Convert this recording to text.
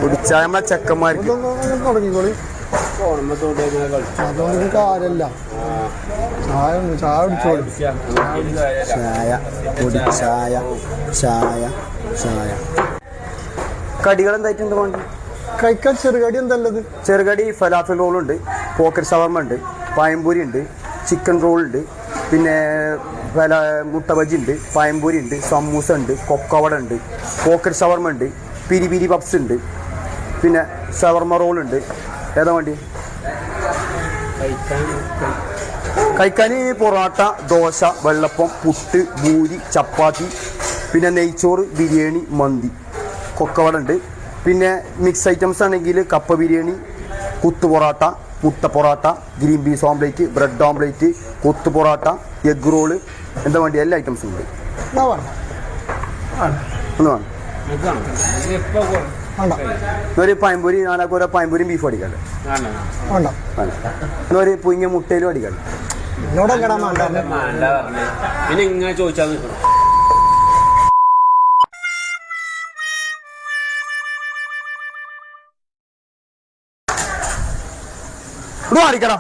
കുടിച്ചായ നമ്മളെ ചെക്കന്മാർക്ക് തുടങ്ങിക്കോളി. അതുകൊണ്ട് കാര്യല്ല. ചായ കുടിച്ചോളി. ചായ കുടിച്ചായ ചായ ചായ. കടികൾ എന്തായിട്ടുണ്ട് വേണ്ടി കഴിക്കാൻ? ചെറുകടി എന്തല്ലത്? ചെറുകടി ഫലാഫൽ റോളുണ്ട്, പോക്കറ്റ് ഷവർമ ഉണ്ട്, പഴംപൊരി ഉണ്ട്, ചിക്കൻ റോൾ ഉണ്ട്, പിന്നെ മുട്ട ബജി ഉണ്ട്, പഴംപൊരി ഉണ്ട്, സമൂസ ഉണ്ട്, കൊക്കവട ഉണ്ട്, പോക്കറ്റ് ഷവർമ ഉണ്ട്, പിരി പിരി പപ്സ് ഉണ്ട്, പിന്നെ ഷവർമ റോൾ ഉണ്ട്. ഏതാ വേണ്ടി? കഴിക്കാൻ പൊറോട്ട, ദോശ, വെള്ളപ്പം, പുട്ട്, പൂരി, ചപ്പാത്തി, പിന്നെ നെയ്ച്ചോറ്, ബിരിയാണി, മന്തി, കൊക്കവട ഉണ്ട്. പിന്നെ മിക്സ് ഐറ്റംസ് ആണെങ്കിൽ കപ്പ ബിരിയാണി, കുത്തു പൊറോട്ട, മുട്ട parotta, green peas omelette, bread omelette, കൊത്തു പൊറോട്ട, എഗ് റോള്, എന്താ വേണ്ടി എല്ലാ ഐറ്റംസും ഉണ്ട്. ഒന്ന് വേണം. ഒരു പഴംപൊരി, നാലാക്കോര പഴംപൊരിയും ബീഫ് അടിക്കല്ലേ? ഒരു പുങ്ങിയ മുട്ടയിലും അടിക്കല്ലേ? പിന്നെ ഇങ്ങനെ ചോദിച്ചാൽ അടിക്കടാ.